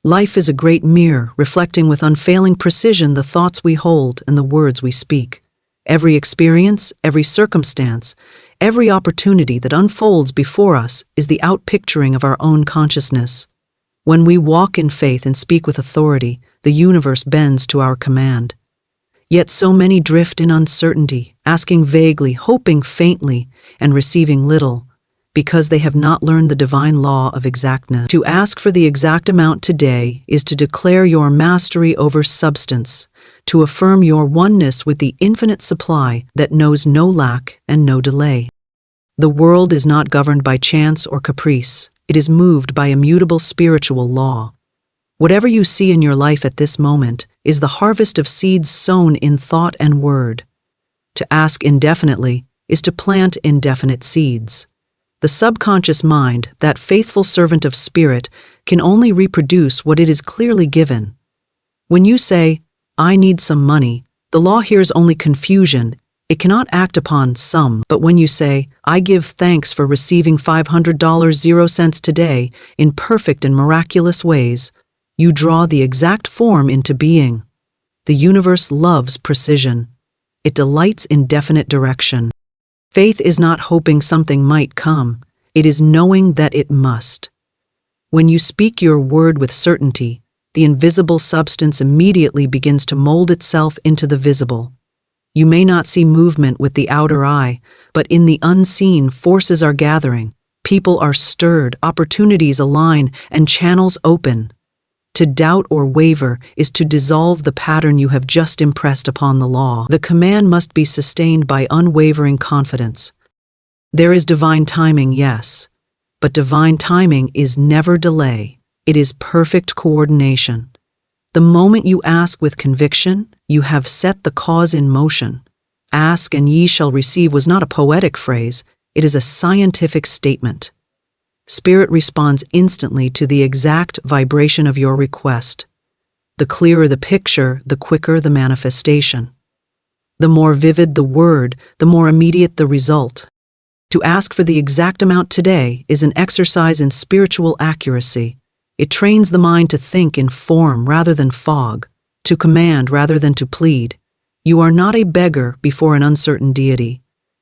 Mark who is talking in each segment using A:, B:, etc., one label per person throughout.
A: Life is a great mirror, reflecting with unfailing precision the thoughts we hold and the words we speak. Every experience, every circumstance, every opportunity that unfolds before us is the outpicturing of our own consciousness. When we walk in faith and speak with authority, the universe bends to our command. Yet so many drift in uncertainty, asking vaguely, hoping faintly, and receiving little, because they have not learned the divine law of exactness. To ask for the exact amount today is to declare your mastery over substance, to affirm your oneness with the infinite supply that knows no lack and no delay. The world is not governed by chance or caprice. It is moved by immutable spiritual law. Whatever you see in your life at this moment is the harvest of seeds sown in thought and word. To ask indefinitely is to plant indefinite seeds. The subconscious mind, that faithful servant of spirit, can only reproduce what it is clearly given. When you say, "I need some money," the law hears only confusion. It cannot act upon some. But when you say, "I give thanks for receiving $500.00 today in perfect and miraculous ways," you draw the exact form into being. The universe loves precision. It delights in definite direction. Faith is not hoping something might come. It is knowing that it must. When you speak your word with certainty, the invisible substance immediately begins to mold itself into the visible. You may not see movement with the outer eye, but in the unseen, forces are gathering, people are stirred, opportunities align, and channels open. To doubt or waver is to dissolve the pattern you have just impressed upon the law. The command must be sustained by unwavering confidence. There is divine timing, yes, but divine timing is never delay. It is perfect coordination. The moment you ask with conviction, you have set the cause in motion. "Ask and ye shall receive" was not a poetic phrase, it is a scientific statement. Spirit responds instantly to the exact vibration of your request. The clearer the picture, the quicker the manifestation. The more vivid the word, the more immediate the result. To ask for the exact amount today is an exercise in spiritual accuracy. It trains the mind to think in form rather than fog, to command rather than to plead. You are not a beggar before an uncertain deity.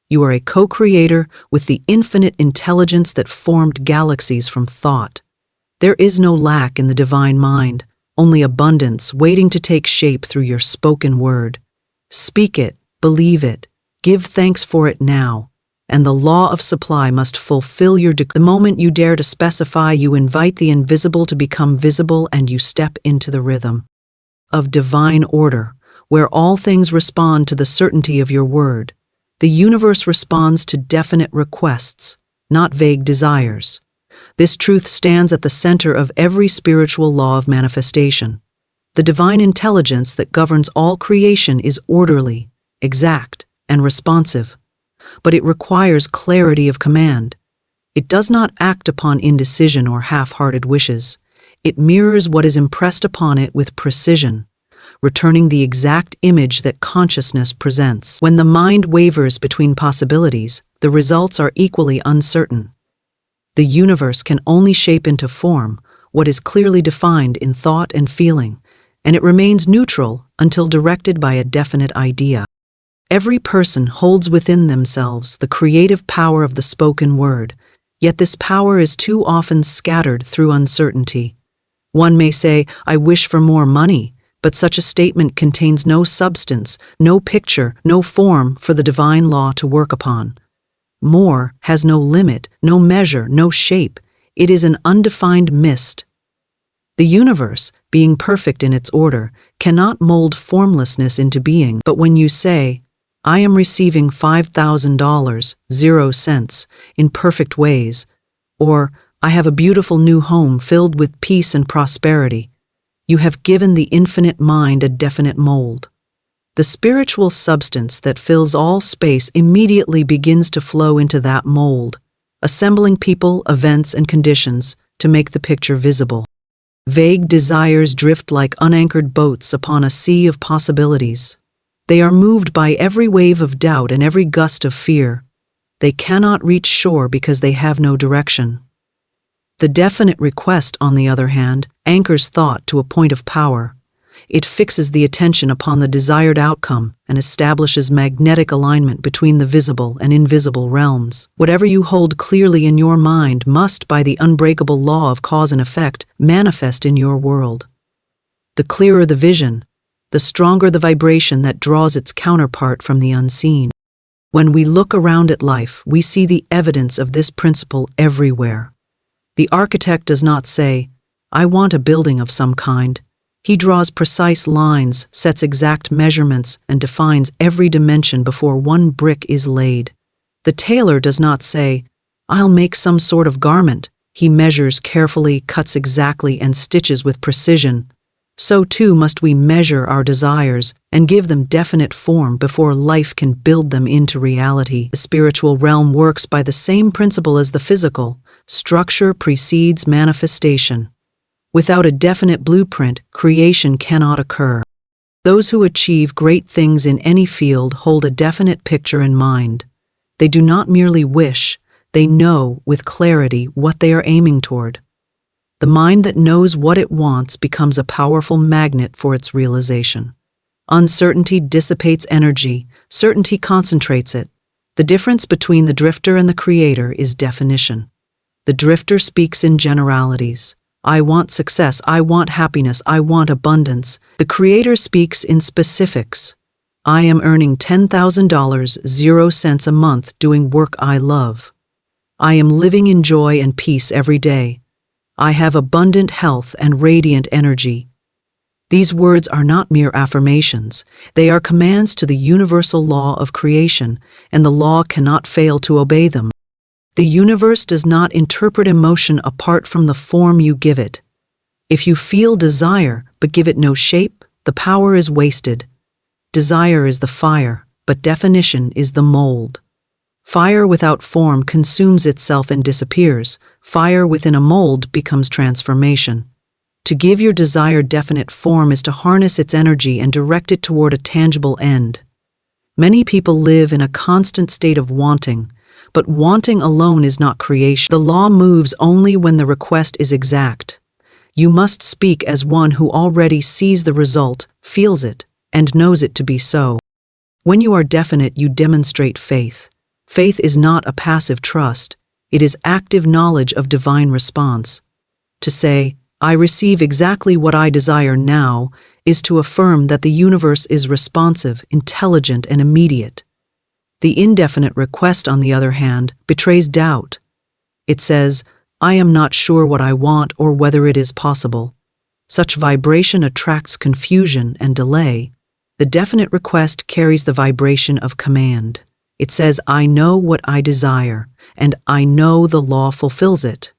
A: You are a co-creator with the infinite intelligence that formed galaxies from thought. There is no lack in the divine mind, only abundance waiting to take shape through your spoken word. Speak it, believe it, give thanks for it now, and the law of supply must fulfill your The moment you dare to specify, you invite the invisible to become visible, and you step into the rhythm of divine order, where all things respond to the certainty of your word. The universe responds to definite requests, not vague desires. This truth stands at the center of every spiritual law of manifestation. The divine intelligence that governs all creation is orderly, exact, and responsive, but it requires clarity of command. It does not act upon indecision or half-hearted wishes. It mirrors what is impressed upon it with precision, returning the exact image that consciousness presents. When the mind wavers between possibilities, the results are equally uncertain. The universe can only shape into form what is clearly defined in thought and feeling, and it remains neutral until directed by a definite idea. Every person holds within themselves the creative power of the spoken word, yet this power is too often scattered through uncertainty. One may say, "I wish for more money," but such a statement contains no substance, no picture, no form for the divine law to work upon. More has no limit, no measure, no shape. It is an undefined mist. The universe, being perfect in its order, cannot mold formlessness into being. But when you say, "I am receiving $5,000.00 in perfect ways," or "I have a beautiful new home filled with peace and prosperity," you have given the infinite mind a definite mold. The spiritual substance that fills all space immediately begins to flow into that mold, assembling people, events, and conditions to make the picture visible. Vague desires drift like unanchored boats upon a sea of possibilities. They are moved by every wave of doubt and every gust of fear. They cannot reach shore because they have no direction. The definite request, on the other hand, anchors thought to a point of power. It fixes the attention upon the desired outcome and establishes magnetic alignment between the visible and invisible realms. Whatever you hold clearly in your mind must, by the unbreakable law of cause and effect, manifest in your world. The clearer the vision, the stronger the vibration that draws its counterpart from the unseen. When we look around at life, we see the evidence of this principle everywhere. The architect does not say, "I want a building of some kind." He draws precise lines, sets exact measurements, and defines every dimension before one brick is laid. The tailor does not say, "I'll make some sort of garment." He measures carefully, cuts exactly, and stitches with precision. So too must we measure our desires and give them definite form before life can build them into reality. The spiritual realm works by the same principle as the physical. Structure precedes manifestation. Without a definite blueprint, creation cannot occur. Those who achieve great things in any field hold a definite picture in mind. They do not merely wish, they know with clarity what they are aiming toward. The mind that knows what it wants becomes a powerful magnet for its realization. Uncertainty dissipates energy, certainty concentrates it. The difference between the drifter and the creator is definition. The drifter speaks in generalities. I want success, I want happiness, I want abundance. The creator speaks in specifics. I am earning $10,000, 0 cents a month doing work I love. I am living in joy and peace every day. I have abundant health and radiant energy. These words are not mere affirmations. They are commands to the universal law of creation, and the law cannot fail to obey them. The universe does not interpret emotion apart from the form you give it. If you feel desire but give it no shape, the power is wasted. Desire is the fire, but definition is the mold. Fire without form consumes itself and disappears. Fire within a mold becomes transformation. To give your desire definite form is to harness its energy and direct it toward a tangible end. Many people live in a constant state of wanting, but wanting alone is not creation. The law moves only when the request is exact. You must speak as one who already sees the result, feels it, and knows it to be so. When you are definite, you demonstrate faith. Faith is not a passive trust. It is active knowledge of divine response. To say, "I receive exactly what I desire now," is to affirm that the universe is responsive, intelligent, and immediate. The indefinite request, on the other hand, betrays doubt. It says, "I am not sure what I want or whether it is possible." Such vibration attracts confusion and delay. The definite request carries the vibration of command. It says, "I know what I desire, and I know the law fulfills it."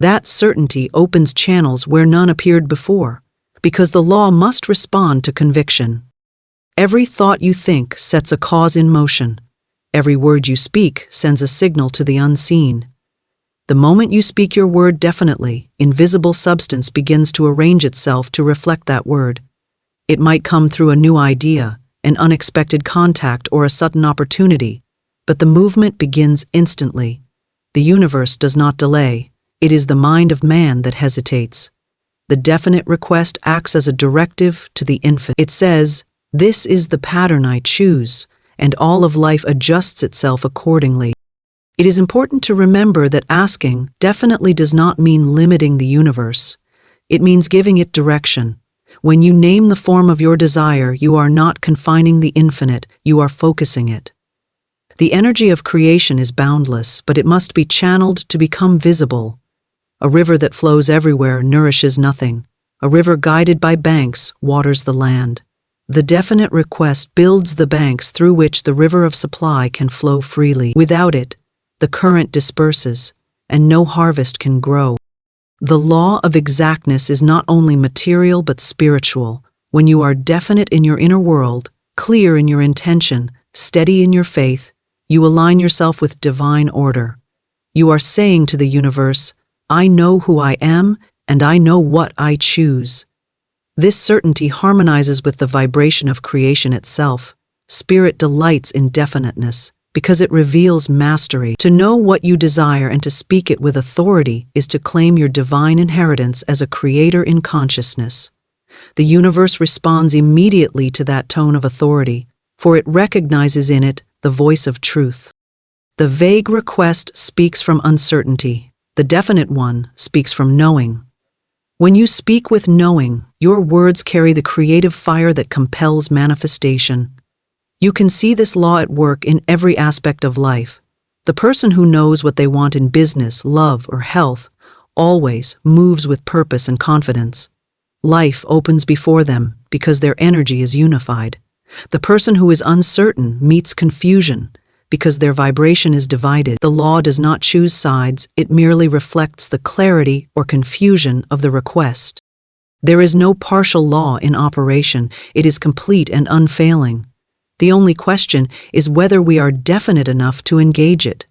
A: That certainty opens channels where none appeared before, because the law must respond to conviction. Every thought you think sets a cause in motion. Every word you speak sends a signal to the unseen. The moment you speak your word definitely, invisible substance begins to arrange itself to reflect that word. It might come through a new idea, an unexpected contact, or a sudden opportunity, but the movement begins instantly. The universe does not delay. It is the mind of man that hesitates. The definite request acts as a directive to the infinite. It says, "This is the pattern I choose," and all of life adjusts itself accordingly. It is important to remember that asking definitely does not mean limiting the universe. It means giving it direction. When you name the form of your desire, you are not confining the infinite, you are focusing it. The energy of creation is boundless, but it must be channeled to become visible. A river that flows everywhere nourishes nothing. A river guided by banks waters the land. The definite request builds the banks through which the river of supply can flow freely. Without it, the current disperses, and no harvest can grow. The law of exactness is not only material but spiritual. When you are definite in your inner world, clear in your intention, steady in your faith, you align yourself with divine order. You are saying to the universe, "I know who I am, and I know what I choose." This certainty harmonizes with the vibration of creation itself. Spirit delights in definiteness. because it reveals mastery. To know what you desire and to speak it with authority is to claim your divine inheritance as a creator in consciousness. The universe responds immediately to that tone of authority, for it recognizes in it the voice of truth. The vague request speaks from uncertainty. The definite one speaks from knowing. When you speak with knowing, your words carry the creative fire that compels manifestation. You can see this law at work in every aspect of life. The person who knows what they want in business, love, or health always moves with purpose and confidence. Life opens before them because their energy is unified. The person who is uncertain meets confusion because their vibration is divided. The law does not choose sides, it merely reflects the clarity or confusion of the request. There is no partial law in operation, it is complete and unfailing. The only question is whether we are definite enough to engage it.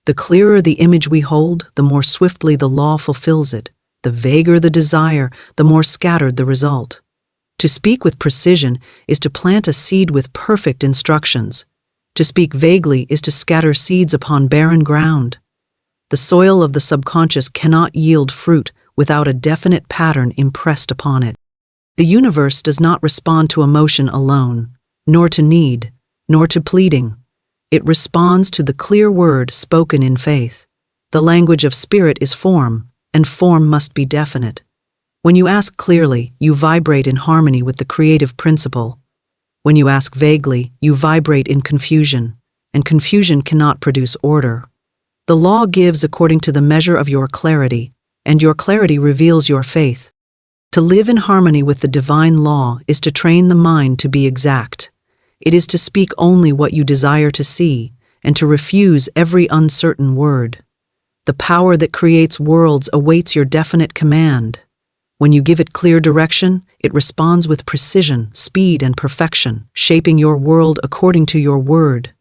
A: The clearer the image we hold, the more swiftly the law fulfills it. The vaguer the desire, the more scattered the result. To speak with precision is to plant a seed with perfect instructions. To speak vaguely is to scatter seeds upon barren ground. The soil of the subconscious cannot yield fruit without a definite pattern impressed upon it. The universe does not respond to emotion alone, nor to need, nor to pleading. It responds to the clear word spoken in faith. The language of spirit is form, and form must be definite. When you ask clearly, you vibrate in harmony with the creative principle. When you ask vaguely, you vibrate in confusion, and confusion cannot produce order. The law gives according to the measure of your clarity, and your clarity reveals your faith. To live in harmony with the divine law is to train the mind to be exact. It is to speak only what you desire to see, and to refuse every uncertain word. The power that creates worlds awaits your definite command. When you give it clear direction, it responds with precision, speed, and perfection, shaping your world according to your word.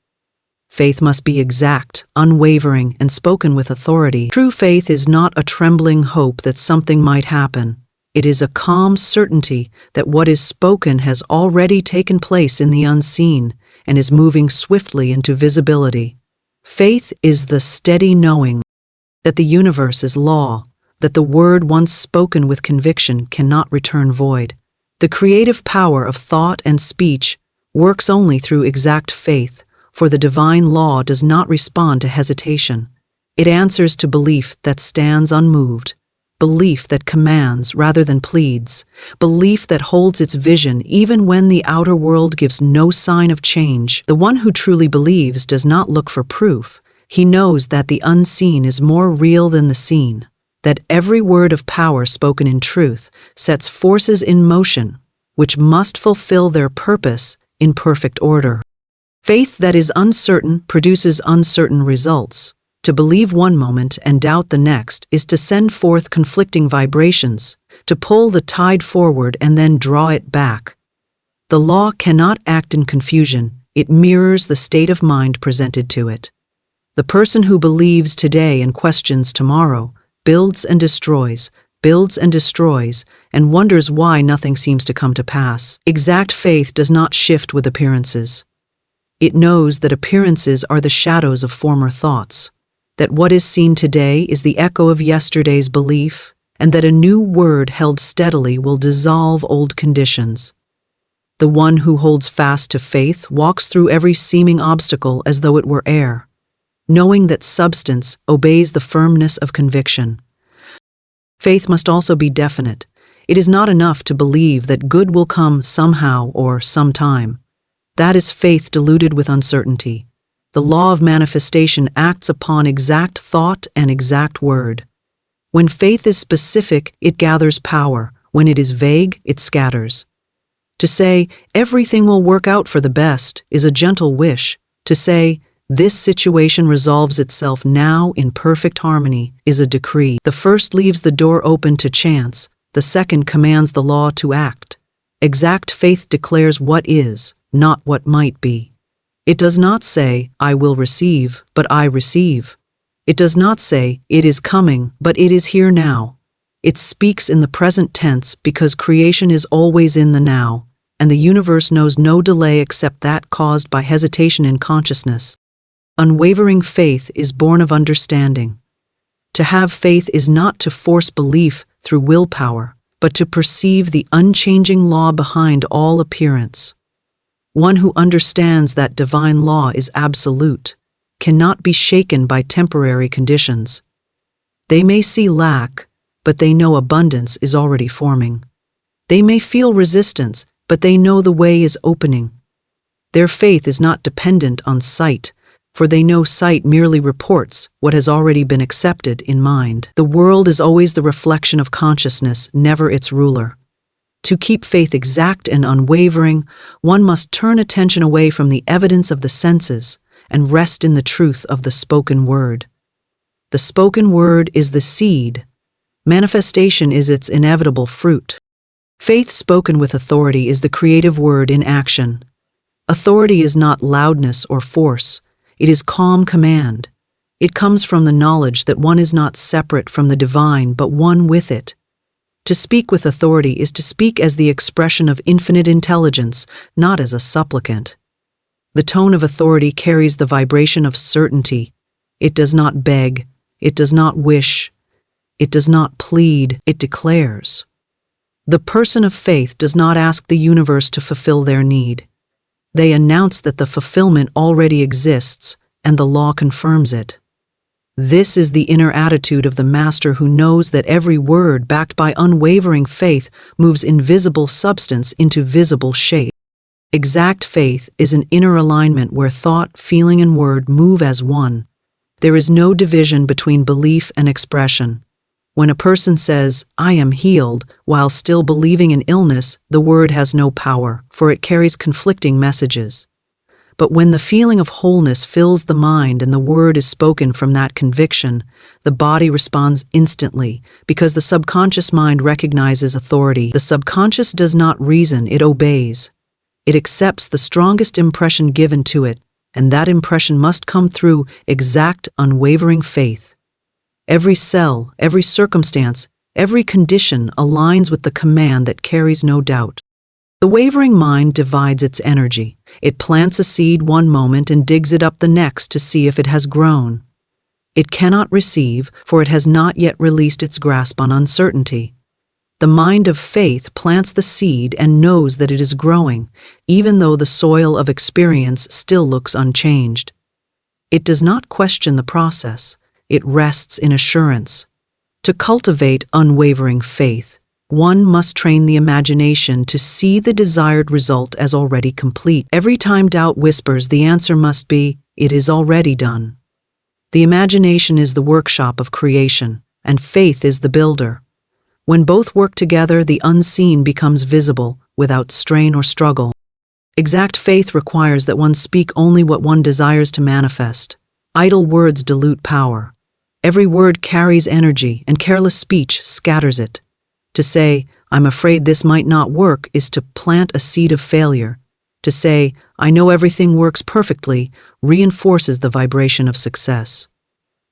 A: Faith must be exact, unwavering, and spoken with authority. True faith is not a trembling hope that something might happen. It is a calm certainty that what is spoken has already taken place in the unseen and is moving swiftly into visibility. Faith is the steady knowing that the universe is law, that the word once spoken with conviction cannot return void. The creative power of thought and speech works only through exact faith, for the divine law does not respond to hesitation. It answers to belief that stands unmoved, belief that commands rather than pleads, belief that holds its vision even when the outer world gives no sign of change. The one who truly believes does not look for proof. He knows that the unseen is more real than the seen, that every word of power spoken in truth sets forces in motion, which must fulfill their purpose in perfect order. Faith that is uncertain produces uncertain results. To believe one moment and doubt the next is to send forth conflicting vibrations, to pull the tide forward and then draw it back. The law cannot act in confusion, it mirrors the state of mind presented to it. The person who believes today and questions tomorrow builds and destroys, and wonders why nothing seems to come to pass. Exact faith does not shift with appearances. It knows that appearances are the shadows of former thoughts, that what is seen today is the echo of yesterday's belief, and that a new word held steadily will dissolve old conditions. The one who holds fast to faith walks through every seeming obstacle as though it were air, knowing that substance obeys the firmness of conviction. Faith must also be definite. It is not enough to believe that good will come somehow or sometime. That is faith diluted with uncertainty. The law of manifestation acts upon exact thought and exact word. When faith is specific, it gathers power. When it is vague, it scatters. To say, everything will work out for the best, is a gentle wish. To say, this situation resolves itself now in perfect harmony, is a decree. The first leaves the door open to chance, the second commands the law to act. Exact faith declares what is, not what might be. It does not say, I will receive, but I receive. It does not say, it is coming, but it is here now. It speaks in the present tense because creation is always in the now, and the universe knows no delay except that caused by hesitation in consciousness. Unwavering faith is born of understanding. To have faith is not to force belief through willpower, but to perceive the unchanging law behind all appearance. One who understands that divine law is absolute, cannot be shaken by temporary conditions. They may see lack, but they know abundance is already forming. They may feel resistance, but they know the way is opening. Their faith is not dependent on sight, for they know sight merely reports what has already been accepted in mind. The world is always the reflection of consciousness, never its ruler. To keep faith exact and unwavering, one must turn attention away from the evidence of the senses and rest in the truth of the spoken word. The spoken word is the seed. Manifestation is its inevitable fruit. Faith spoken with authority is the creative word in action. Authority is not loudness or force. It is calm command. It comes from the knowledge that one is not separate from the divine but one with it. To speak with authority is to speak as the expression of infinite intelligence, not as a supplicant. The tone of authority carries the vibration of certainty. It does not beg. It does not wish. It does not plead. It declares. The person of faith does not ask the universe to fulfill their need. They announce that the fulfillment already exists, and the law confirms it. This is the inner attitude of the master who knows that every word backed by unwavering faith moves invisible substance into visible shape. Exact faith is an inner alignment where thought, feeling, and word move as one. There is no division between belief and expression. When a person says, "I am healed," while still believing in illness, the word has no power, for it carries conflicting messages. But when the feeling of wholeness fills the mind and the word is spoken from that conviction, the body responds instantly, because the subconscious mind recognizes authority. The subconscious does not reason, it obeys. It accepts the strongest impression given to it, and that impression must come through exact, unwavering faith. Every cell, every circumstance, every condition aligns with the command that carries no doubt. The wavering mind divides its energy. It plants a seed one moment and digs it up the next to see if it has grown. It cannot receive, for it has not yet released its grasp on uncertainty. The mind of faith plants the seed and knows that it is growing, even though the soil of experience still looks unchanged. It does not question the process. It rests in assurance. To cultivate unwavering faith, one must train the imagination to see the desired result as already complete. Every time doubt whispers, the answer must be, "It is already done." The imagination is the workshop of creation, and faith is the builder. When both work together, the unseen becomes visible, without strain or struggle. Exact faith requires that one speak only what one desires to manifest. Idle words dilute power. Every word carries energy, and careless speech scatters it. To say, "I'm afraid this might not work," is to plant a seed of failure. To say, "I know everything works perfectly," reinforces the vibration of success.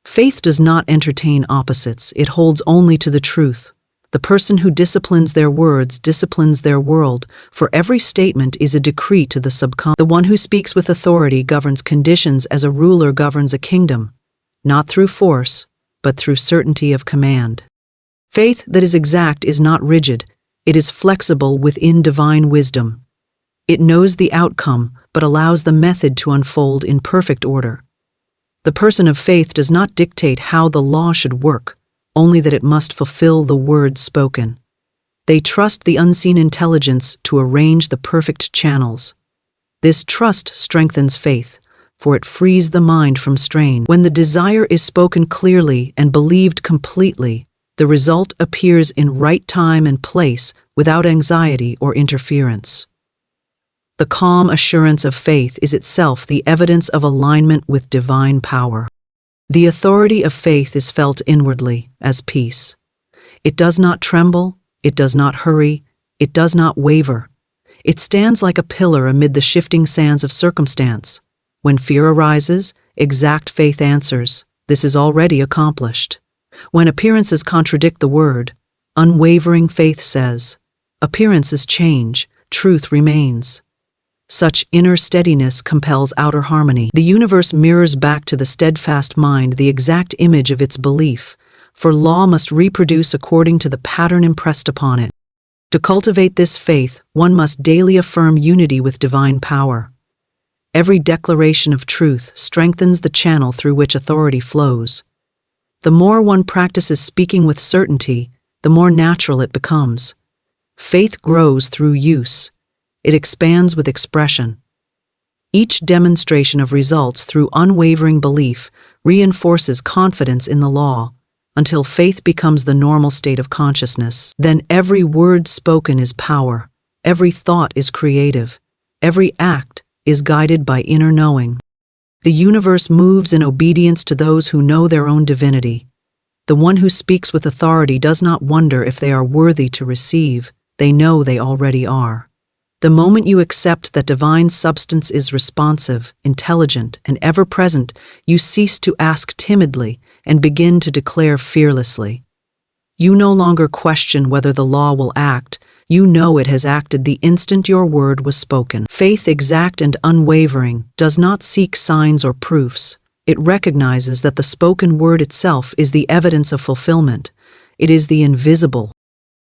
A: Faith does not entertain opposites, it holds only to the truth. The person who disciplines their words disciplines their world, for every statement is a decree to the subconscious. The one who speaks with authority governs conditions as a ruler governs a kingdom, not through force, but through certainty of command. Faith that is exact is not rigid, it is flexible within divine wisdom. It knows the outcome, but allows the method to unfold in perfect order. The person of faith does not dictate how the law should work, only that it must fulfill the words spoken. They trust the unseen intelligence to arrange the perfect channels. This trust strengthens faith, for it frees the mind from strain. When the desire is spoken clearly and believed completely, the result appears in right time and place without anxiety or interference. The calm assurance of faith is itself the evidence of alignment with divine power. The authority of faith is felt inwardly as peace. It does not tremble, it does not hurry, it does not waver. It stands like a pillar amid the shifting sands of circumstance. When fear arises, exact faith answers, "This is already accomplished." When appearances contradict the word, unwavering faith says, "Appearances change, truth remains." Such inner steadiness compels outer harmony. The universe mirrors back to the steadfast mind the exact image of its belief, for law must reproduce according to the pattern impressed upon it. To cultivate this faith, one must daily affirm unity with divine power. Every declaration of truth strengthens the channel through which authority flows. The more one practices speaking with certainty, the more natural it becomes. Faith grows through use. It expands with expression. Each demonstration of results through unwavering belief reinforces confidence in the law, until faith becomes the normal state of consciousness. Then every word spoken is power, every thought is creative, every act is guided by inner knowing. The universe moves in obedience to those who know their own divinity. The one who speaks with authority does not wonder if they are worthy to receive, they know they already are. The moment you accept that divine substance is responsive, intelligent, and ever-present, you cease to ask timidly and begin to declare fearlessly. You no longer question whether the law will act, you know it has acted the instant your word was spoken. Faith exact and unwavering does not seek signs or proofs. It recognizes that the spoken word itself is the evidence of fulfillment. It is the invisible,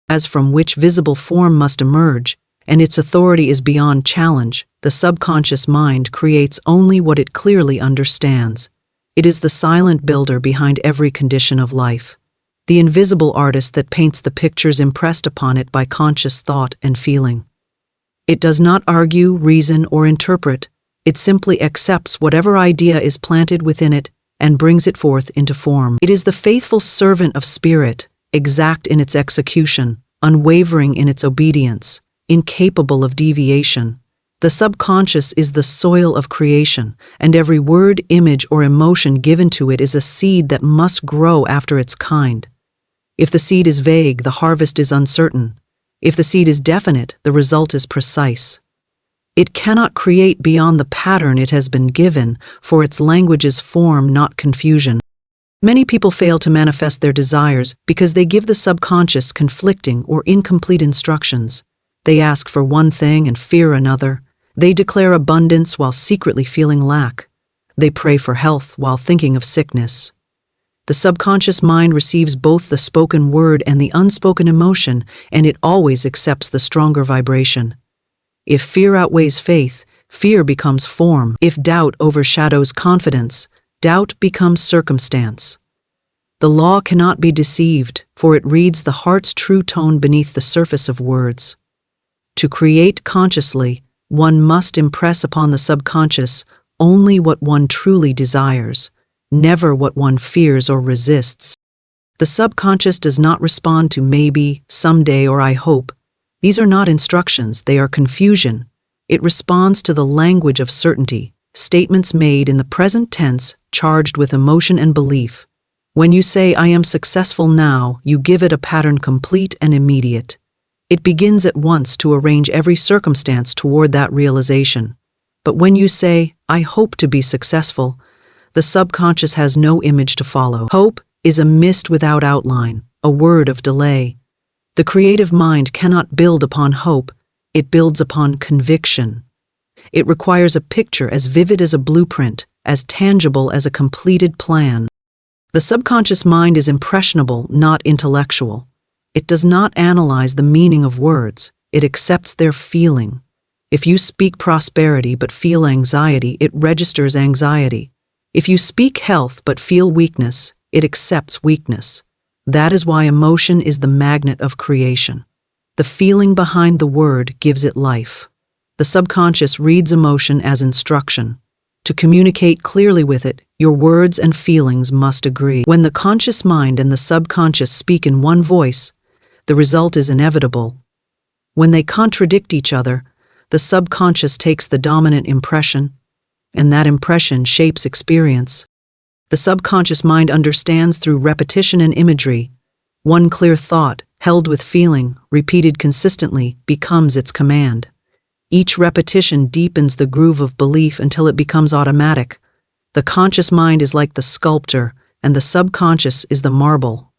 A: as from which visible form must emerge, and its authority is beyond challenge. The subconscious mind creates only what it clearly understands. It is the silent builder behind every condition of life, the invisible artist that paints the pictures impressed upon it by conscious thought and feeling. It does not argue, reason, or interpret. It simply accepts whatever idea is planted within it and brings it forth into form. It is the faithful servant of spirit, exact in its execution, unwavering in its obedience, incapable of deviation. The subconscious is the soil of creation, and every word, image, or emotion given to it is a seed that must grow after its kind. If the seed is vague, the harvest is uncertain. If the seed is definite, the result is precise. It cannot create beyond the pattern it has been given, for its language is form, not confusion. Many people fail to manifest their desires because they give the subconscious conflicting or incomplete instructions. They ask for one thing and fear another. They declare abundance while secretly feeling lack. They pray for health while thinking of sickness. The subconscious mind receives both the spoken word and the unspoken emotion, and it always accepts the stronger vibration. If fear outweighs faith, fear becomes form. If doubt overshadows confidence, doubt becomes circumstance. The law cannot be deceived, for it reads the heart's true tone beneath the surface of words. To create consciously, one must impress upon the subconscious only what one truly desires, never what one fears or resists. The subconscious does not respond to maybe, someday, or I hope. These are not instructions, they are confusion. It responds to the language of certainty, statements made in the present tense, charged with emotion and belief. When you say, I am successful now, you give it a pattern complete and immediate. It begins at once to arrange every circumstance toward that realization. But when you say, I hope to be successful, the subconscious has no image to follow. Hope is a mist without outline, a word of delay. The creative mind cannot build upon hope, it builds upon conviction. It requires a picture as vivid as a blueprint, as tangible as a completed plan. The subconscious mind is impressionable, not intellectual. It does not analyze the meaning of words, it accepts their feeling. If you speak prosperity but feel anxiety, it registers anxiety. If you speak health but feel weakness, it accepts weakness. That is why emotion is the magnet of creation. The feeling behind the word gives it life. The subconscious reads emotion as instruction. To communicate clearly with it, your words and feelings must agree. When the conscious mind and the subconscious speak in one voice, the result is inevitable. When they contradict each other, the subconscious takes the dominant impression, and that impression shapes experience. The subconscious mind understands through repetition and imagery. One clear thought, held with feeling, repeated consistently, becomes its command. Each repetition deepens the groove of belief until it becomes automatic. The conscious mind is like the sculptor, and the subconscious is the marble.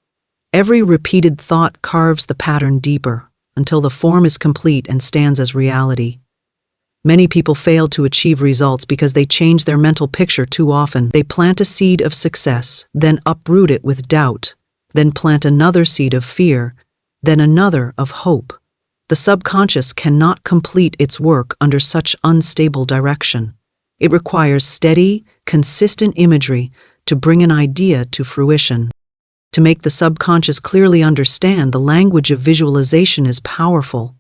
A: Every repeated thought carves the pattern deeper, until the form is complete and stands as reality. Many people fail to achieve results because they change their mental picture too often. They plant a seed of success, then uproot it with doubt, then plant another seed of fear, then another of hope. The subconscious cannot complete its work under such unstable direction. It requires steady, consistent imagery to bring an idea to fruition. To make the subconscious clearly understand, the language of visualization is powerful.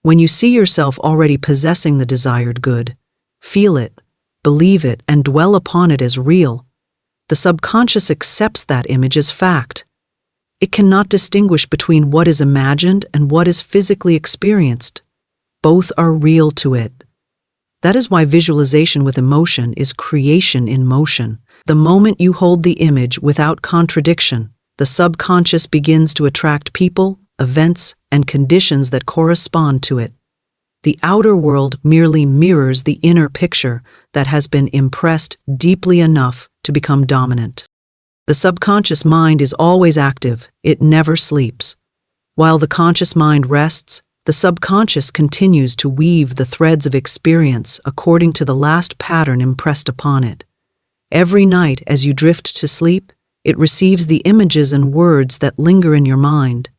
A: When you see yourself already possessing the desired good, feel it, believe it, and dwell upon it as real, the subconscious accepts that image as fact. It cannot distinguish between what is imagined and what is physically experienced. Both are real to it. That is why visualization with emotion is creation in motion. The moment you hold the image without contradiction, the subconscious begins to attract people, events, and conditions that correspond to it. The outer world merely mirrors the inner picture that has been impressed deeply enough to become dominant. The subconscious mind is always active, it never sleeps. While the conscious mind rests, the subconscious continues to weave the threads of experience according to the last pattern impressed upon it. Every night as you drift to sleep, it receives the images and words that linger in your mind.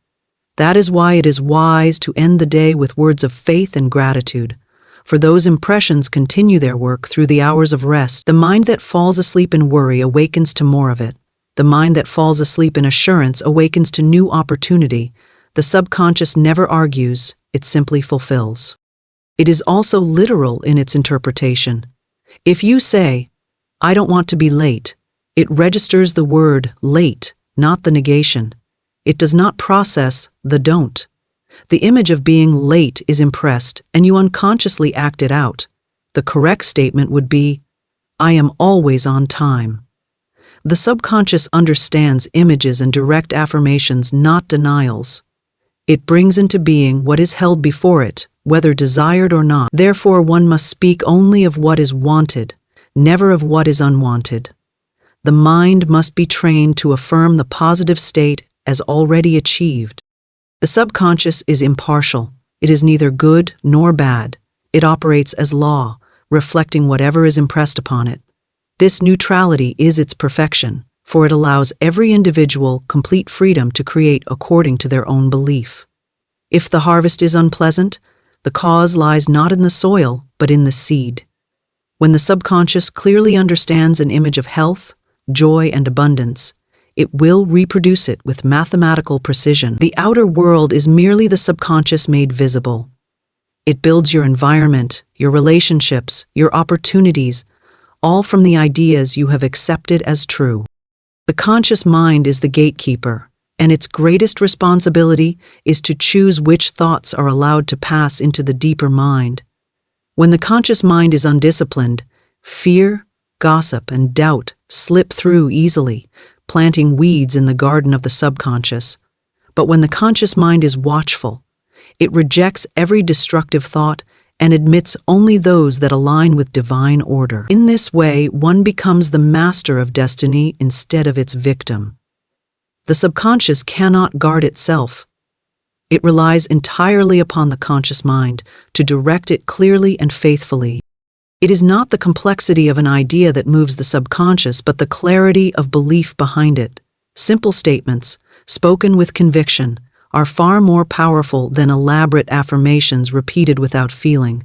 A: That is why it is wise to end the day with words of faith and gratitude, for those impressions continue their work through the hours of rest. The mind that falls asleep in worry awakens to more of it. The mind that falls asleep in assurance awakens to new opportunity. The subconscious never argues, it simply fulfills. It is also literal in its interpretation. If you say, "I don't want to be late," it registers the word late, not the negation. It does not process the don't. The image of being late is impressed, and you unconsciously act it out. The correct statement would be, "I am always on time." The subconscious understands images and direct affirmations, not denials. It brings into being what is held before it, whether desired or not. Therefore, one must speak only of what is wanted, never of what is unwanted. The mind must be trained to affirm the positive state as already achieved. The subconscious is impartial. It is neither good nor bad. It operates as law, reflecting whatever is impressed upon it. This neutrality is its perfection, for it allows every individual complete freedom to create according to their own belief. If the harvest is unpleasant, the cause lies not in the soil, but in the seed. When the subconscious clearly understands an image of health, joy, and abundance, it will reproduce it with mathematical precision. The outer world is merely the subconscious made visible. It builds your environment, your relationships, your opportunities, all from the ideas you have accepted as true. The conscious mind is the gatekeeper, and its greatest responsibility is to choose which thoughts are allowed to pass into the deeper mind. When the conscious mind is undisciplined, fear, gossip, and doubt slip through easily, planting weeds in the garden of the subconscious. But when the conscious mind is watchful, it rejects every destructive thought and admits only those that align with divine order. In this way, one becomes the master of destiny instead of its victim. The subconscious cannot guard itself. It relies entirely upon the conscious mind to direct it clearly and faithfully. It is not the complexity of an idea that moves the subconscious, but the clarity of belief behind it. Simple statements, spoken with conviction, are far more powerful than elaborate affirmations repeated without feeling.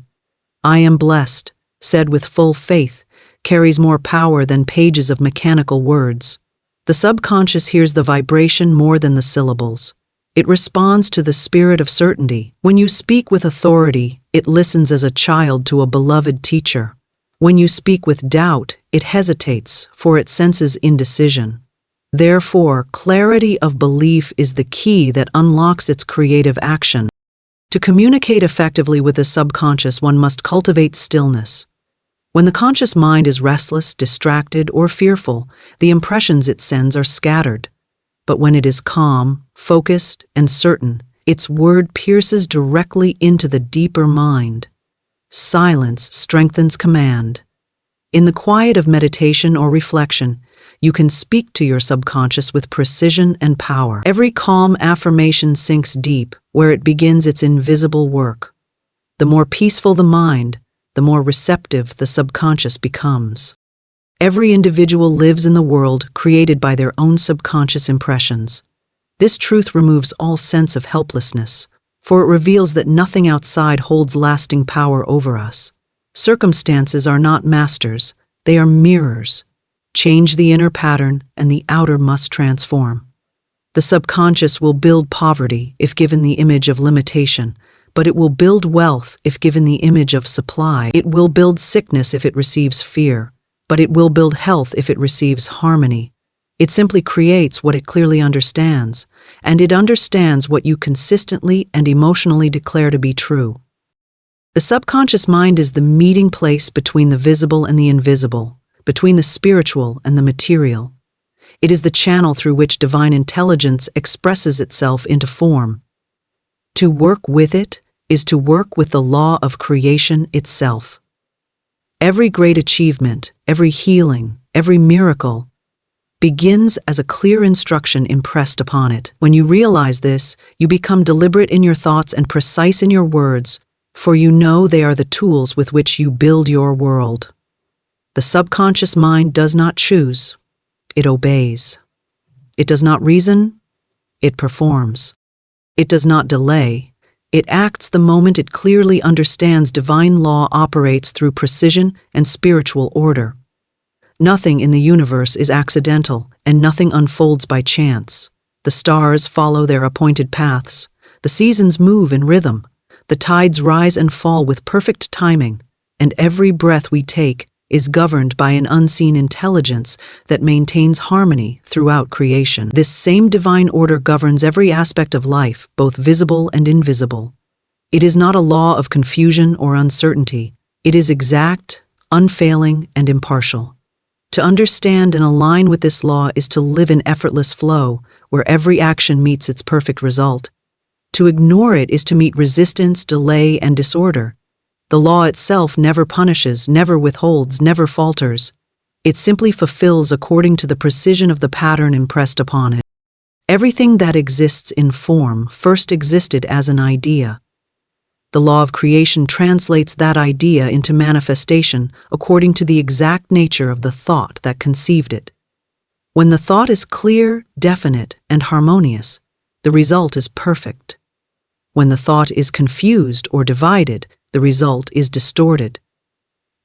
A: "I am blessed," said with full faith, carries more power than pages of mechanical words. The subconscious hears the vibration more than the syllables. It responds to the spirit of certainty. When you speak with authority, it listens as a child to a beloved teacher. When you speak with doubt, it hesitates, for it senses indecision. Therefore, clarity of belief is the key that unlocks its creative action. To communicate effectively with the subconscious, one must cultivate stillness. When the conscious mind is restless, distracted, or fearful, the impressions it sends are scattered. But when it is calm, focused, and certain, its word pierces directly into the deeper mind. Silence strengthens command. In the quiet of meditation or reflection, you can speak to your subconscious with precision and power. Every calm affirmation sinks deep, where it begins its invisible work. The more peaceful the mind, the more receptive the subconscious becomes. Every individual lives in the world created by their own subconscious impressions. This truth removes all sense of helplessness, for it reveals that nothing outside holds lasting power over us. Circumstances are not masters, they are mirrors. Change the inner pattern, and the outer must transform. The subconscious will build poverty if given the image of limitation, but it will build wealth if given the image of supply. It will build sickness if it receives fear, but it will build health if it receives harmony. It simply creates what it clearly understands, and it understands what you consistently and emotionally declare to be true. The subconscious mind is the meeting place between the visible and the invisible, between the spiritual and the material. It is the channel through which divine intelligence expresses itself into form. To work with it is to work with the law of creation itself. Every great achievement, every healing, every miracle begins as a clear instruction impressed upon it. When you realize this, you become deliberate in your thoughts and precise in your words, for you know they are the tools with which you build your world. The subconscious mind does not choose, it obeys. It does not reason, it performs. It does not delay, it acts the moment it clearly understands divine law operates through precision and spiritual order. Nothing in the universe is accidental, and nothing unfolds by chance. The stars follow their appointed paths. The seasons move in rhythm. The tides rise and fall with perfect timing, and every breath we take is governed by an unseen intelligence that maintains harmony throughout creation. This same divine order governs every aspect of life, both visible and invisible. It is not a law of confusion or uncertainty. It is exact, unfailing, and impartial. To understand and align with this law is to live in effortless flow, where every action meets its perfect result. To ignore it is to meet resistance, delay, and disorder. The law itself never punishes, never withholds, never falters. It simply fulfills according to the precision of the pattern impressed upon it. Everything that exists in form first existed as an idea. The law of creation translates that idea into manifestation according to the exact nature of the thought that conceived it. When the thought is clear, definite, and harmonious, the result is perfect. When the thought is confused or divided, the result is distorted.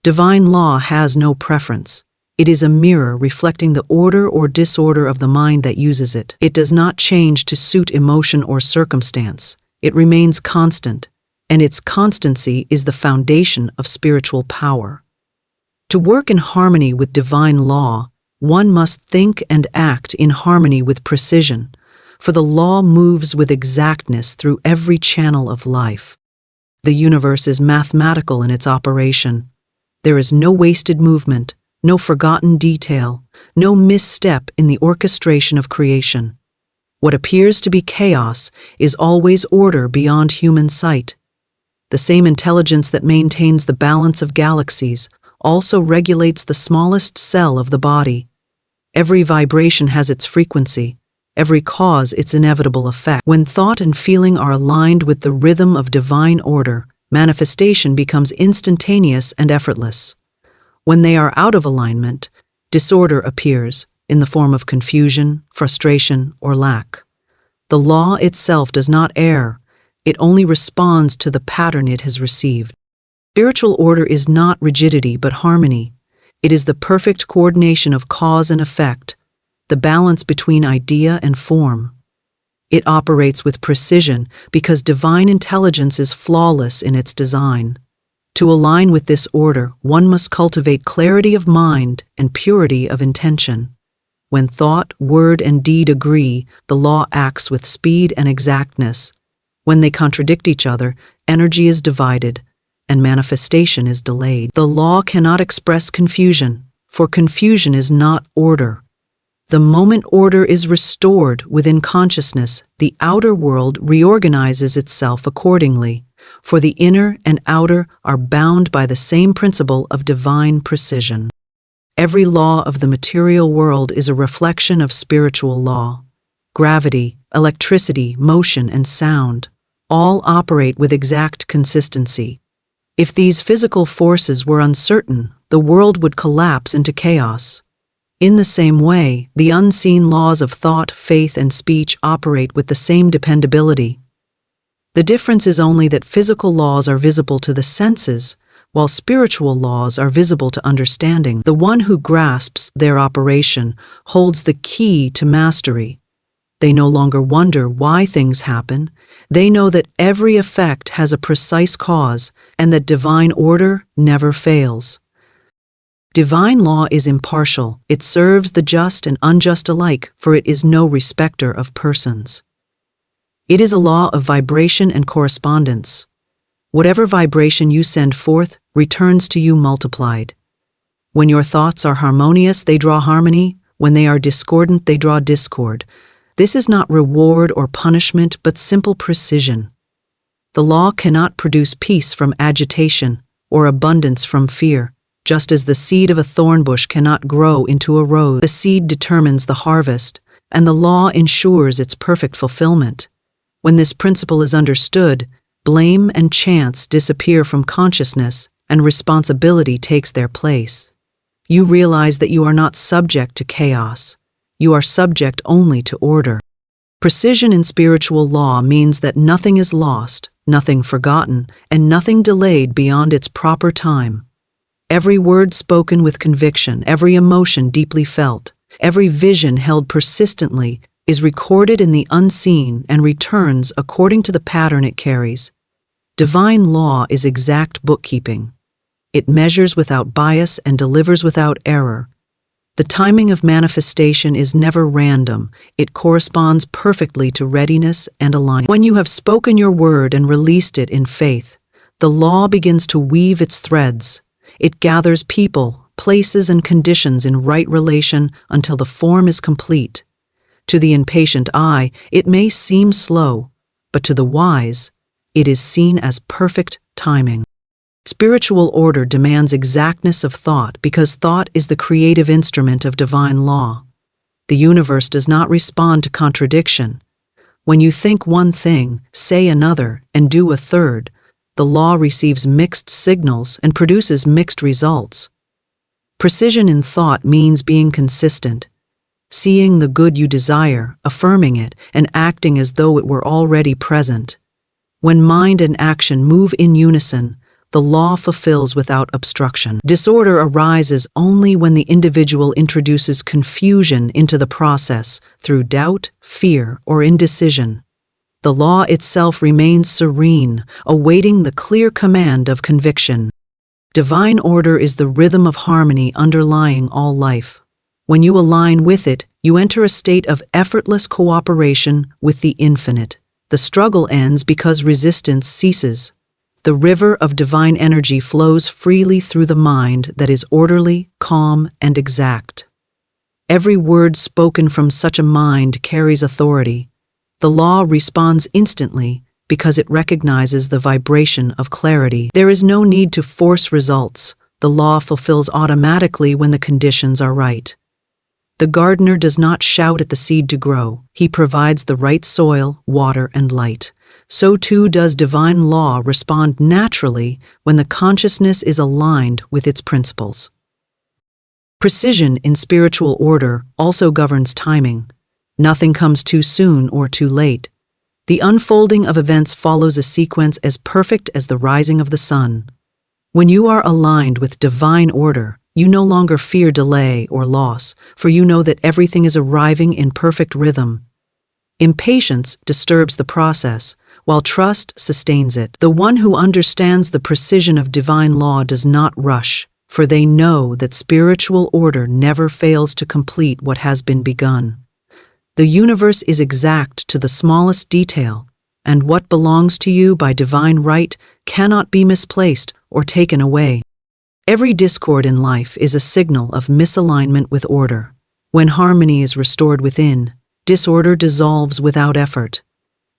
A: Divine law has no preference. It is a mirror reflecting the order or disorder of the mind that uses it. It does not change to suit emotion or circumstance. It remains constant, and its constancy is the foundation of spiritual power. To work in harmony with divine law, one must think and act in harmony with precision, for the law moves with exactness through every channel of life. The universe is mathematical in its operation. There is no wasted movement, no forgotten detail, no misstep in the orchestration of creation. What appears to be chaos is always order beyond human sight. The same intelligence that maintains the balance of galaxies also regulates the smallest cell of the body. Every vibration has its frequency, every cause its inevitable effect. When thought and feeling are aligned with the rhythm of divine order, manifestation becomes instantaneous and effortless. When they are out of alignment, disorder appears in the form of confusion, frustration, or lack. The law itself does not err, it only responds to the pattern it has received. Spiritual order is not rigidity but harmony. It is the perfect coordination of cause and effect, the balance between idea and form. It operates with precision because divine intelligence is flawless in its design. To align with this order, one must cultivate clarity of mind and purity of intention. When thought, word, and deed agree, the law acts with speed and exactness. When they contradict each other, energy is divided, and manifestation is delayed. The law cannot express confusion, for confusion is not order. The moment order is restored within consciousness, the outer world reorganizes itself accordingly, for the inner and outer are bound by the same principle of divine precision. Every law of the material world is a reflection of spiritual law. Gravity, electricity, motion, and sound all operate with exact consistency. If these physical forces were uncertain, the world would collapse into chaos. In the same way, the unseen laws of thought, faith, and speech operate with the same dependability. The difference is only that physical laws are visible to the senses, while spiritual laws are visible to understanding. The one who grasps their operation holds the key to mastery. They no longer wonder why things happen. They know that every effect has a precise cause and that divine order never fails. Divine law is impartial. It serves the just and unjust alike, for it is no respecter of persons. It is a law of vibration and correspondence. Whatever vibration you send forth returns to you multiplied. When your thoughts are harmonious, they draw harmony. When they are discordant, they draw discord. This is not reward or punishment, but simple precision. The law cannot produce peace from agitation or abundance from fear, just as the seed of a thorn bush cannot grow into a rose. The seed determines the harvest, and the law ensures its perfect fulfillment. When this principle is understood, blame and chance disappear from consciousness, and responsibility takes their place. You realize that you are not subject to chaos. You are subject only to order. Precision in spiritual law means that nothing is lost, nothing forgotten, and nothing delayed beyond its proper time. Every word spoken with conviction, every emotion deeply felt, every vision held persistently is recorded in the unseen and returns according to the pattern it carries. Divine law is exact bookkeeping. It measures without bias and delivers without error. The timing of manifestation is never random. It corresponds perfectly to readiness and alignment. When you have spoken your word and released it in faith, the law begins to weave its threads. It gathers people, places, and conditions in right relation until the form is complete. To the impatient eye, it may seem slow, but to the wise, it is seen as perfect timing. Spiritual order demands exactness of thought because thought is the creative instrument of divine law. The universe does not respond to contradiction. When you think one thing, say another, and do a third, the law receives mixed signals and produces mixed results. Precision in thought means being consistent, seeing the good you desire, affirming it, and acting as though it were already present. When mind and action move in unison, the law fulfills without obstruction. Disorder arises only when the individual introduces confusion into the process through doubt, fear, or indecision. The law itself remains serene, awaiting the clear command of conviction. Divine order is the rhythm of harmony underlying all life. When you align with it, you enter a state of effortless cooperation with the infinite. The struggle ends because resistance ceases. The river of divine energy flows freely through the mind that is orderly, calm, and exact. Every word spoken from such a mind carries authority. The law responds instantly because it recognizes the vibration of clarity. There is no need to force results. The law fulfills automatically when the conditions are right. The gardener does not shout at the seed to grow. He provides the right soil, water, and light. So too does divine law respond naturally when the consciousness is aligned with its principles. Precision in spiritual order also governs timing. Nothing comes too soon or too late. The unfolding of events follows a sequence as perfect as the rising of the sun. When you are aligned with divine order, you no longer fear delay or loss, for you know that everything is arriving in perfect rhythm. Impatience disturbs the process, while trust sustains it. The one who understands the precision of divine law does not rush, for they know that spiritual order never fails to complete what has been begun. The universe is exact to the smallest detail, and what belongs to you by divine right cannot be misplaced or taken away. Every discord in life is a signal of misalignment with order. When harmony is restored within, disorder dissolves without effort.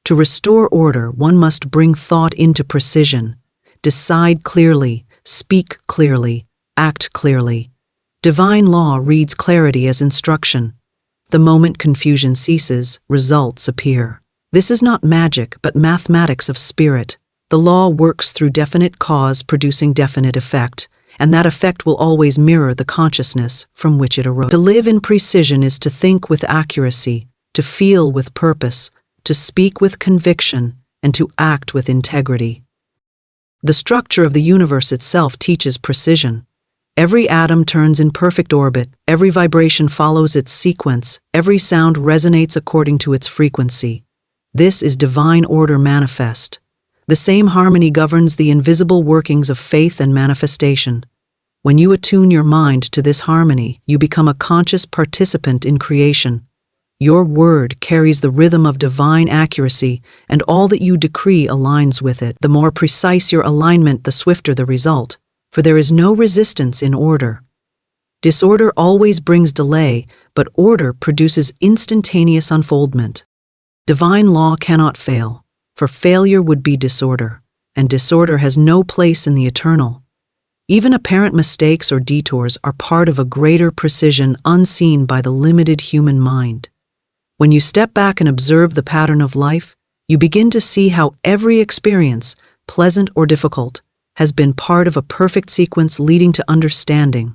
A: To restore order, one must bring thought into precision, decide clearly, speak clearly, act clearly. Divine law reads clarity as instruction. The moment confusion ceases, results appear. This is not magic, but mathematics of spirit. The law works through definite cause producing definite effect, and that effect will always mirror the consciousness from which it arose. To live in precision is to think with accuracy, to feel with purpose, to speak with conviction, and to act with integrity. The structure of the universe itself teaches precision. Every atom turns in perfect orbit, every vibration follows its sequence, every sound resonates according to its frequency. This is divine order manifest. The same harmony governs the invisible workings of faith and manifestation. When you attune your mind to this harmony, you become a conscious participant in creation. Your word carries the rhythm of divine accuracy, and all that you decree aligns with it. The more precise your alignment, the swifter the result, for there is no resistance in order. Disorder always brings delay, but order produces instantaneous unfoldment. Divine law cannot fail, for failure would be disorder, and disorder has no place in the eternal. Even apparent mistakes or detours are part of a greater precision unseen by the limited human mind. When you step back and observe the pattern of life, you begin to see how every experience, pleasant or difficult, has been part of a perfect sequence leading to understanding.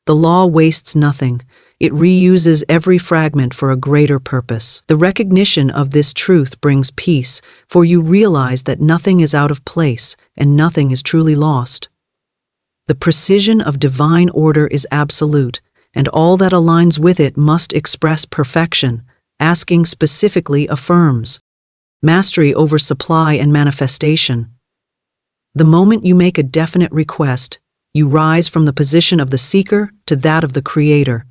A: The law wastes nothing. It reuses every fragment for a greater purpose. The recognition of this truth brings peace, for you realize that nothing is out of place and nothing is truly lost. The precision of divine order is absolute, and all that aligns with it must express perfection. Asking specifically affirms mastery over supply and manifestation. The moment you make a definite request, you rise from the position of the seeker to that of the creator.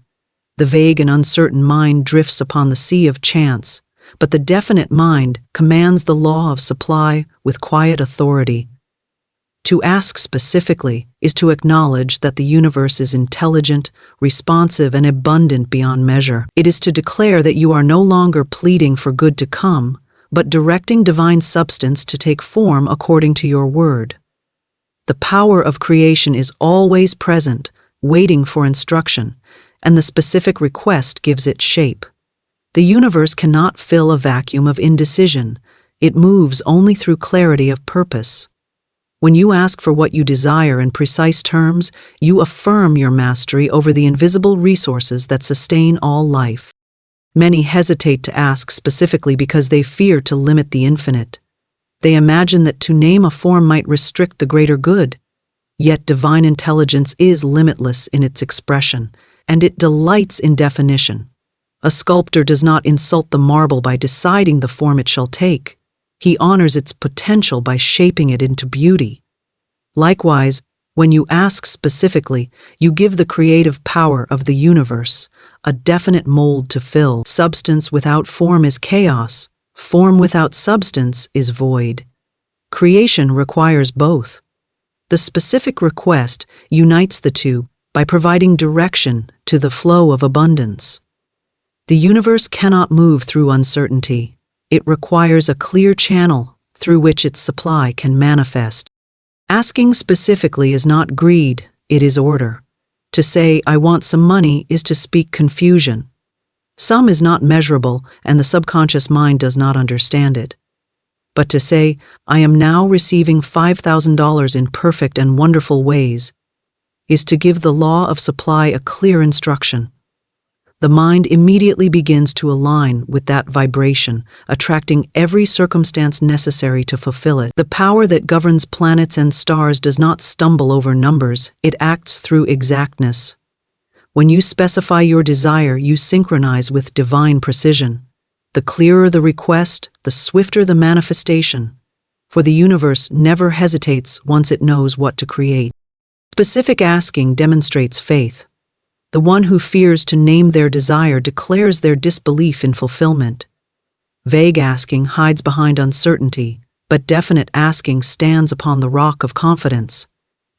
A: The vague and uncertain mind drifts upon the sea of chance, but the definite mind commands the law of supply with quiet authority. To ask specifically is to acknowledge that the universe is intelligent, responsive, and abundant beyond measure. It is to declare that you are no longer pleading for good to come, but directing divine substance to take form according to your word. The power of creation is always present, waiting for instruction, and the specific request gives it shape. The universe cannot fill a vacuum of indecision. It moves only through clarity of purpose. When you ask for what you desire in precise terms, you affirm your mastery over the invisible resources that sustain all life. Many hesitate to ask specifically because they fear to limit the infinite. They imagine that to name a form might restrict the greater good. Yet divine intelligence is limitless in its expression, and it delights in definition. A sculptor does not insult the marble by deciding the form it shall take. He honors its potential by shaping it into beauty. Likewise, when you ask specifically, you give the creative power of the universe a definite mold to fill. Substance without form is chaos. Form without substance is void. Creation requires both. The specific request unites the two by providing direction to the flow of abundance. The universe cannot move through uncertainty. It requires a clear channel through which its supply can manifest. Asking specifically is not greed, it is order. To say, "I want some money," is to speak confusion. Some is not measurable, and the subconscious mind does not understand it. But to say, "I am now receiving $5,000 in perfect and wonderful ways," is to give the law of supply a clear instruction. The mind immediately begins to align with that vibration, attracting every circumstance necessary to fulfill it. The power that governs planets and stars does not stumble over numbers, it acts through exactness. When you specify your desire, you synchronize with divine precision. The clearer the request, the swifter the manifestation, for the universe never hesitates once it knows what to create. Specific asking demonstrates faith. The one who fears to name their desire declares their disbelief in fulfillment. Vague asking hides behind uncertainty, but definite asking stands upon the rock of confidence.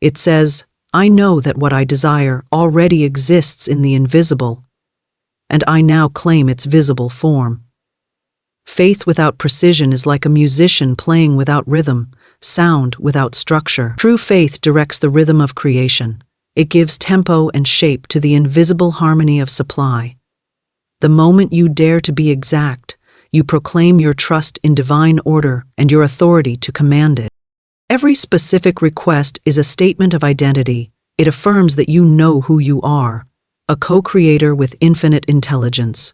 A: It says, "I know that what I desire already exists in the invisible, and I now claim its visible form." Faith without precision is like a musician playing without rhythm, sound without structure. True faith directs the rhythm of creation. It gives tempo and shape to the invisible harmony of supply. The moment you dare to be exact, You proclaim your trust in divine order and your authority to command it. Every specific request is a statement of identity. It affirms that you know who you are, a co-creator with infinite intelligence.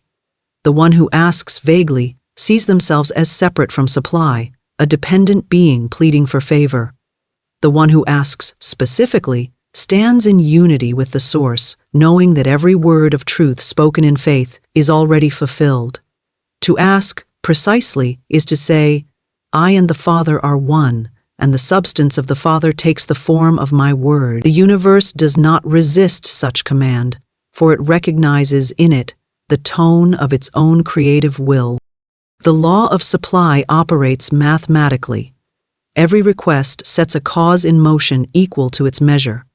A: The one who asks vaguely sees themselves as separate from supply, a dependent being pleading for favor. The one who asks specifically stands in unity with the source, knowing that every word of truth spoken in faith is already fulfilled. To ask precisely is to say, I and the Father are one, and the substance of the Father takes the form of my word. The universe does not resist such command, for it recognizes in it the tone of its own creative will. The law of supply operates mathematically. Every request sets a cause in motion equal to its measure.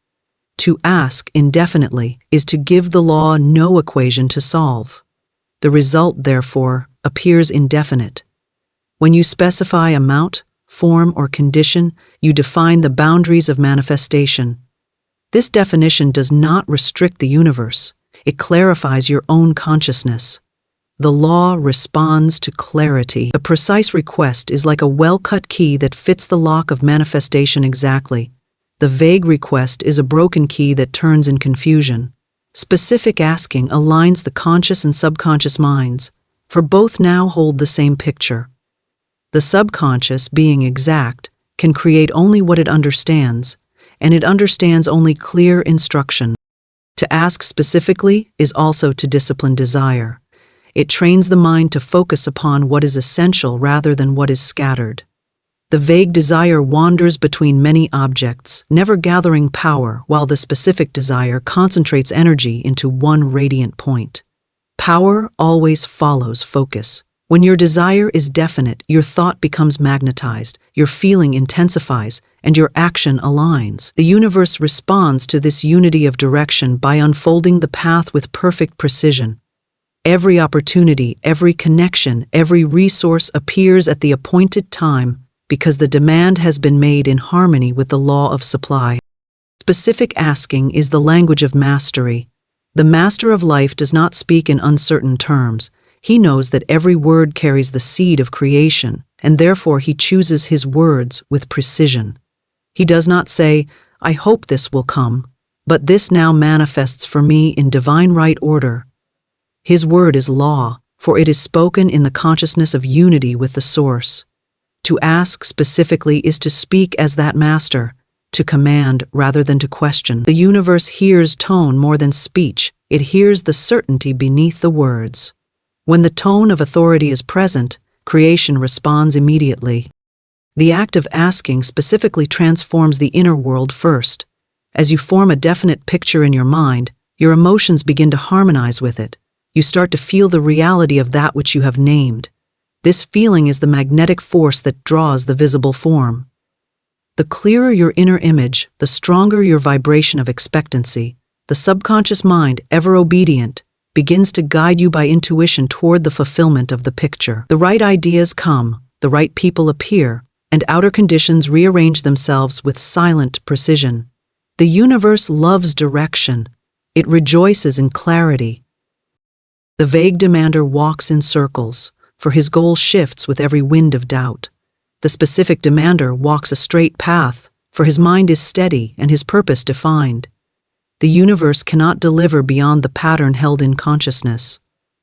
A: To ask indefinitely is to give the law no equation to solve. The result, therefore, appears indefinite. When you specify amount, form, or condition, you define the boundaries of manifestation. This definition does not restrict the universe. It clarifies your own consciousness. The law responds to clarity. A precise request is like a well-cut key that fits the lock of manifestation exactly. The vague request is a broken key that turns in confusion. Specific asking aligns the conscious and subconscious minds, for both now hold the same picture. The subconscious, being exact, can create only what it understands, and it understands only clear instruction. To ask specifically is also to discipline desire. It trains the mind to focus upon what is essential rather than what is scattered. The vague desire wanders between many objects, never gathering power, while the specific desire concentrates energy into one radiant point. Power always follows focus. When your desire is definite, your thought becomes magnetized, your feeling intensifies, and your action aligns. The universe responds to this unity of direction by unfolding the path with perfect precision. Every opportunity, every connection, every resource appears at the appointed time because the demand has been made in harmony with the law of supply. Specific asking is the language of mastery. The master of life does not speak in uncertain terms. He knows that every word carries the seed of creation, and therefore he chooses his words with precision. He does not say, I hope this will come, but this now manifests for me in divine right order. His word is law, for it is spoken in the consciousness of unity with the source. To ask specifically is to speak as that master, to command rather than to question. The universe hears tone more than speech. It hears the certainty beneath the words. When the tone of authority is present, creation responds immediately. The act of asking specifically transforms the inner world first. As you form a definite picture in your mind, your emotions begin to harmonize with it. You start to feel the reality of that which you have named. This feeling is the magnetic force that draws the visible form. The clearer your inner image, the stronger your vibration of expectancy. The subconscious mind, ever obedient, begins to guide you by intuition toward the fulfillment of the picture. The right ideas come, the right people appear, and outer conditions rearrange themselves with silent precision. The universe loves direction. It rejoices in clarity. The vague demander walks in circles, for his goal shifts with every wind of doubt. The specific demander walks a straight path, for his mind is steady and his purpose defined. The universe cannot deliver beyond the pattern held in consciousness.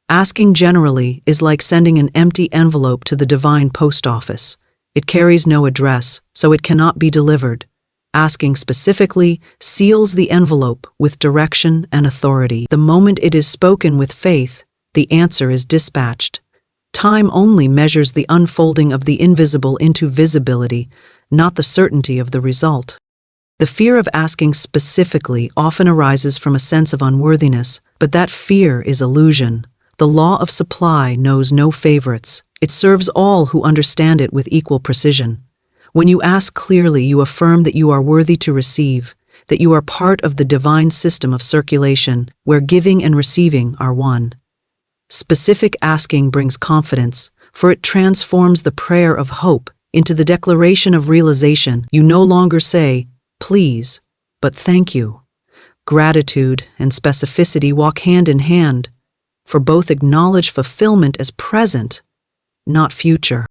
A: Asking generally is like sending an empty envelope to the divine post office. It carries no address, so it cannot be delivered. Asking specifically seals the envelope with direction and authority. The moment it is spoken with faith, the answer is dispatched. Time only measures the unfolding of the invisible into visibility, not the certainty of the result. The fear of asking specifically often arises from a sense of unworthiness, but that fear is illusion. The law of supply knows no favorites. It serves all who understand it with equal precision. When you ask clearly, you affirm that you are worthy to receive, that you are part of the divine system of circulation, where giving and receiving are one. Specific asking brings confidence, for it transforms the prayer of hope into the declaration of realization. You no longer say, please, but thank you. Gratitude and specificity walk hand in hand, for both acknowledge fulfillment as present not future.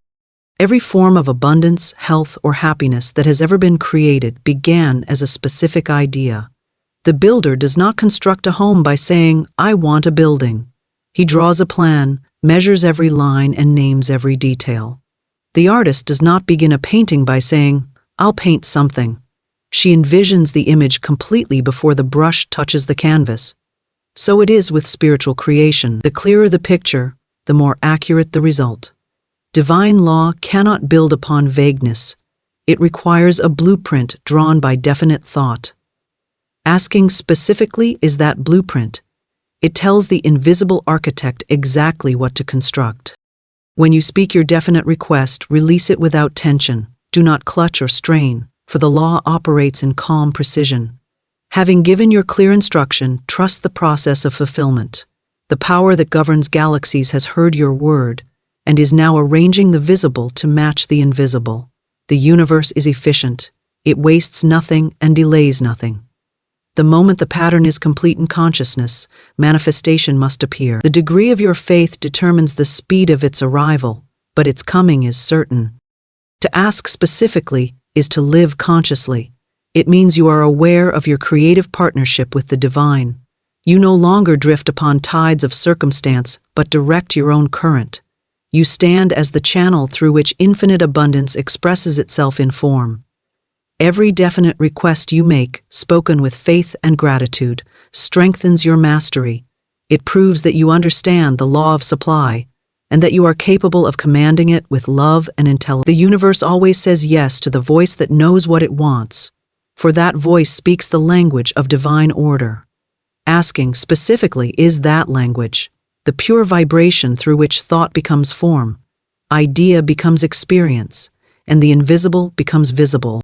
A: Every form of abundance, health, or happiness that has ever been created began as a specific idea. The builder does not construct a home by saying, "I want a building." He draws a plan, measures every line, and names every detail. The artist does not begin a painting by saying, "I'll paint something." She envisions the image completely before the brush touches the canvas. So it is with spiritual creation. The clearer the picture, the more accurate the result. Divine law cannot build upon vagueness. It requires a blueprint drawn by definite thought. Asking specifically is that blueprint. It tells the invisible architect exactly what to construct. When you speak your definite request, release it without tension. Do not clutch or strain, for the law operates in calm precision. Having given your clear instruction, trust the process of fulfillment. The power that governs galaxies has heard your word and is now arranging the visible to match the invisible. The universe is efficient. It wastes nothing and delays nothing. The moment the pattern is complete in consciousness, manifestation must appear. The degree of your faith determines the speed of its arrival, but its coming is certain. To ask specifically is to live consciously. It means you are aware of your creative partnership with the divine. You no longer drift upon tides of circumstance, but direct your own current. You stand as the channel through which infinite abundance expresses itself in form. Every definite request you make, spoken with faith and gratitude, strengthens your mastery. It proves that you understand the law of supply, and that you are capable of commanding it with love and intelligence. The universe always says yes to the voice that knows what it wants, for that voice speaks the language of divine order. Asking specifically is that language, the pure vibration through which thought becomes form, idea becomes experience, and the invisible becomes visible.